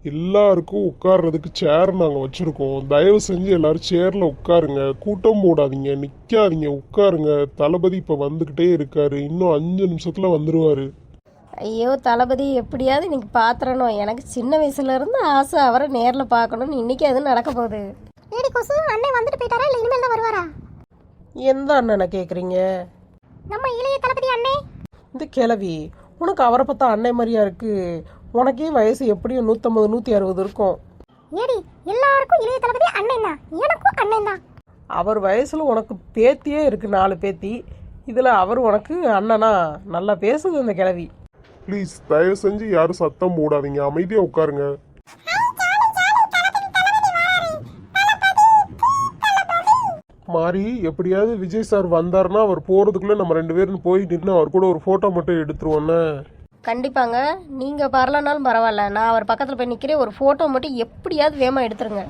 எல்லாருக்கும் உட்கார்றதுக்கு சேர் நாங்கள் வச்சுருக்கோம். தயவு செஞ்சு எல்லாரும் சேரில் உட்காருங்க. கூட்டம் போடாதீங்க, நிற்காதீங்க, உட்காருங்க. தளபதி இப்போ வந்துக்கிட்டே இருக்காரு. இன்னும் 5 நிமிஷத்தில் வந்துடுவார். ஐயோ தளபதி எப்படியாவது இன்னைக்கு பாத்திரணும். எனக்கு சின்ன வயசுல இருந்து ஆசை அவரை நேரில் பார்க்கணும்னு. இன்னைக்கு அது நடக்க போகுது. ஏடி கொசு, அண்ணன் வந்துட்டு போயிட்டாரா இல்லை இனிமேல் தான் வருவாரா? எந்த அண்ணனை கேட்குறீங்க? நம்ம இளைய தளபதி அண்ணே. இந்த கிழவி உனக்கு அவரை பார்த்தா அன்னை மாதிரியா இருக்கு. உனக்கே வயசு எப்படியும் 150 160 இருக்கும். ஏடி எல்லாருக்கும் இளைய தளபதி அண்ணன் தான், எனக்கும் அண்ணன் தான். அவர் வயசுல உனக்கு பேத்தியே இருக்கு, 4 பேத்தி. இதில் அவர் உனக்கு அண்ணனா? நல்லா பேசுது இந்த கிழவி. ப்ளீஸ் தயவு செஞ்சு யாரும் சத்தம் போடாதீங்க, அமைதியாக உட்காருங்க. மாறி எப்படியாவது விஜய் சார் வந்தாருன்னா அவர் போகிறதுக்குள்ளே நம்ம 2 பேரும் போய் நின்று அவர் கூட ஒரு ஃபோட்டோ மட்டும் எடுத்துருவோன்னு. கண்டிப்பாங்க. நீங்கள் வரலனாலும் பரவாயில்ல, நான் அவர் பக்கத்தில் போய் நிற்கிறேன். ஒரு ஃபோட்டோ மட்டும் எப்படியாவது வேகமாக எடுத்துருங்க.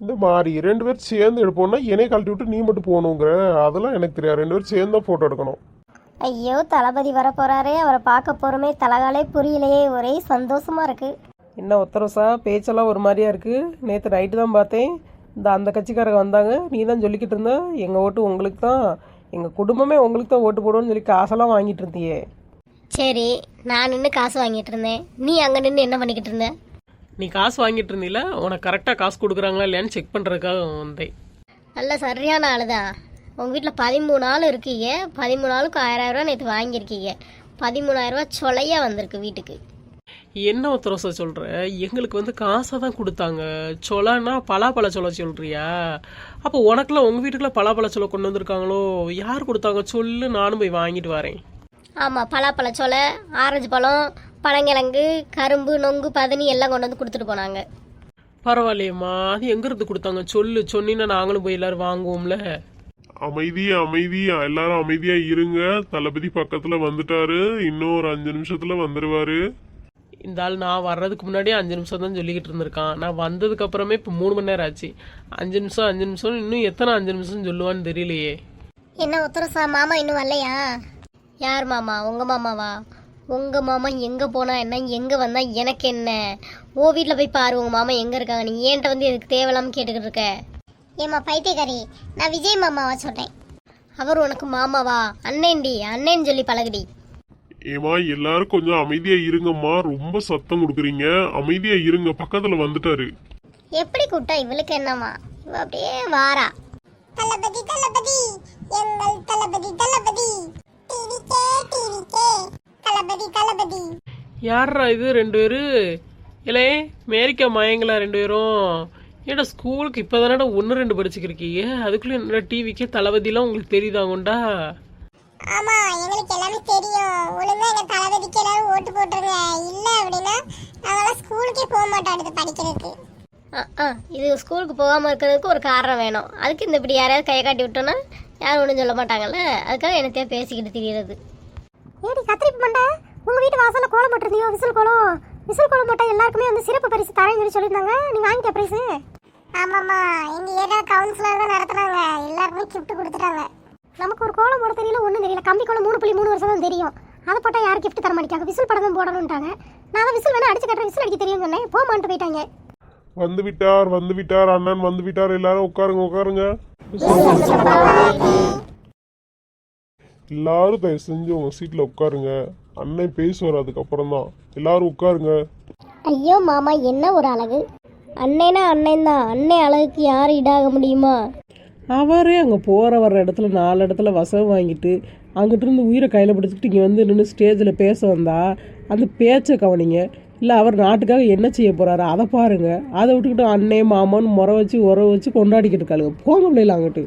இந்த மாறி 2 பேரும் சேர்ந்து எடுப்போம்னா என்னை கழட்டி விட்டு நீ மட்டும் போகணுங்கிற அதெல்லாம் எனக்கு தெரியாது. 2 பேரும் சேர்ந்து தான் ஃபோட்டோ எடுக்கணும். ஐயோ தளபதி வர போறாரே, அவரை பார்க்க போறோமே, தலகாலே புரியலையே, ஒரே சந்தோஷமா இருக்கு. என்ன உத்தரசா, பேச்செல்லாம் ஒரு மாதிரியா இருக்கு. நேற்று நைட்டு தான் பார்த்தேன், அந்த கட்சிக்காரங்க வந்தாங்க. நீ தான் சொல்லிக்கிட்டு இருந்த எங்கள் ஓட்டு உங்களுக்கு தான், எங்கள் குடும்பமே உங்களுக்கு தான் ஓட்டு போடுவோன்னு சொல்லி காசெல்லாம் வாங்கிட்டு இருந்தியே. சரி, நான் நின்று காசு வாங்கிட்டு இருந்தேன், நீ அங்கே நின்று என்ன பண்ணிக்கிட்டு இருந்த? நீ காசு வாங்கிட்டு இருந்தீல, உனக்கு கரெக்டாக காசு கொடுக்குறாங்களா இல்லையான்னு செக் பண்ணுறதுக்காக வந்தேன். நல்ல சரியான ஆள் தான். உங்கள் வீட்டில் 13 ஆள் இருக்கீங்க, 13 ஆளுக்கு 1000 ரூபா நேற்று வாங்கியிருக்கீங்க. 13,000 ரூபா சொலையாக வந்திருக்கு வீட்டுக்கு. என்ன உத்தரசா சொல்கிற? எங்களுக்கு வந்து காசை தான் கொடுத்தாங்க. சொலன்னா பலாப்பழ சொலை சொல்கிறியா? அப்போ உனக்குலாம் உங்கள் வீட்டுக்குலாம் பலாப்பழ சொலை கொண்டு வந்திருக்காங்களோ? யார் கொடுத்தாங்க சொல்லு, நானும் போய் வாங்கிட்டு வரேன். ஆமாம், பலாப்பழ சொலை, ஆரஞ்சு பழம், பழங்கிழங்கு, கரும்பு, நொங்கு, பதனி எல்லாம் கொண்டு வந்து கொடுத்துட்டு போனாங்க. பரவாயில்லையம்மா, அது எங்கேருந்து கொடுத்தாங்க சொல்லு, சொன்னீங்கன்னா நாங்களும் போய் எல்லாரும் வாங்குவோம்ல. அமைதியா அமைதியா எல்லாரும் அமைதியா இருங்க. தளபதி பக்கத்துல வந்துட்டாரு, இன்னும் ஒரு 5 நிமிஷத்துல வந்துடுவாரு. இந்த ஆள் நான் வர்றதுக்கு முன்னாடியே 5 நிமிஷம் தான் சொல்லிக்கிட்டு இருந்திருக்கான். நான் வந்ததுக்கு அப்புறமே இப்போ 3 மணி நேரம் ஆச்சு. 5 நிமிஷம் 5 நிமிஷம், இன்னும் எத்தனை 5 நிமிஷம் சொல்லுவான்னு தெரியலையே. என்ன உத்தரசா, மாமா இன்னும் வரலையா? யார் மாமா? உங்கள் மாமாவா? உங்கள் மாமா எங்கே போனா என்ன, எங்கே வந்தா எனக்கு என்ன? ஓ வீட்டில் போய் பாரு உங்கள் மாமா எங்கே இருக்காங்க. நீ ஏன்ட்ட வந்து எதுக்கு தேவையில்லாமல் கேட்டுக்கிட்டு இருக்க? ஏம்மா பைத்தியக்காரி, நான் விஜய் மாமாவா சொல்கிறேன். அவர் உனக்கு மாமாவா? அண்ணேன்டி, அண்ணேன்னு சொல்லி பழகுடி. ஏமா எல்லாரும் கொஞ்சம் அமைதியா இருங்கம்மா, ரொம்ப சத்தம் கொடுக்குறீங்க. அமைதியா இருங்க, பக்கத்துல வந்துட்டாரு. எப்படி கூட்டா இவளுக்கு என்னம்மா? இவ அப்படியே வாரா. தளபதி தளபதி, எங்கள் தளபதி தளபதி, டிவிக்கே டிவிக்கே, தளபதி தளபதி. யாரா இது 2 பேரு? இல்லை மேரிக்கா மயங்களா 2 பேரும்? ஏடா ஸ்கூலுக்கு இப்போ தானடா 1 2 படிச்சுக்கிருக்கீங்க, அதுக்குள்ளே என்னடா டிவிக்கே தளபதிலாம் உங்களுக்கு தெரியுதாங்கண்டா? ஆமா, எங்களுக்கு எல்லாமே தெரியும். ஒழுங்கா எங்க தளபதிக்கு எல்லாரும் ஓட்டு போட்டுருங்க, இல்ல அப்படின்னா நாங்களாம் ஸ்கூலுக்கே போக மாட்டோம் அடுத்து படிக்கிறதுக்கு. இது ஸ்கூலுக்கு போகாம இருக்கிறதுக்கு ஒரு காரணம் வேணும். அதுக்கு இந்த இப்படி யாரையாவது கையை காட்டி விட்டோன்னா யாரும் ஒன்றும் சொல்ல மாட்டாங்கல்ல, அதுக்காக என்னத்தையும் பேசிக்கிட்டு தெரியுறது. ஏடி கத்திரிப்பு மண்டை, உங்க வீட்டு வாசல்ல கோலம் போட்டிருந்தியோ, விசில் கோலம். விசில் கோலம் போட்டால் எல்லாருக்குமே வந்து சிறப்பு பரிசு தரேன்னு சொல்லி சொல்லியிருந்தாங்க. நீ வாங்கிட்ட பரிசு? ஆமாம்மா, எங்க ஏரியா கவுன்சிலர் தான் நடத்துனாங்க, எல்லாருக்குமே கிஃப்ட் கொடுத்துட்டாங்க. நமக்கு ஒரு கோலம் போட தெரியல, ஒன்றும் தெரியல. கம்பி கோலம் 3.3 வருஷம் தான் தெரியும். அதை போட்டால் யாரும் கிஃப்ட் தர மாட்டாங்க. விசில் படம் தான் போடணும்ட்டாங்க. நான் தான் விசில் வேணா அடிச்சு கட்டுறேன், விசில் அடிக்க தெரியும் சொன்னேன். போமான்ட்டு போயிட்டாங்க. வந்து விட்டார் அண்ணன் வந்து விட்டார். எல்லாரும் உட்காருங்க உட்காருங்க. எல்லாரும் தயவு செஞ்சு உங்க சீட்ல உட்காருங்க. அண்ணன் பேசுவார் அதுக்கப்புறம் தான். எல்லாரும் உட்காருங்க. ஐயோ மாமா, என்ன ஒரு அழகு! அண்ணேனா அண்ணன் தான், அண்ணன் அழகுக்கு யாரும் ஈடாக முடியுமா? அவரே அங்கே போகிற வர்ற இடத்துல 4 இடத்துல வசம் வாங்கிட்டு அங்கிட்டு இருந்து உயிரை கையில் பிடிச்சிக்கிட்டு இங்கே வந்து நின்று ஸ்டேஜில் பேச வந்தா அந்த பேச்சை கவனிங்க. இல்லை அவர் நாட்டுக்காக என்ன செய்ய போகிறாரு அதை பாருங்கள். அதை விட்டுக்கிட்டு அண்ணே மாமான்னு முறை வச்சு உறவு வச்சு கொண்டாடிக்கிட்டு இருக்காளுங்க. போங்க பிள்ளைல அங்கிட்டு.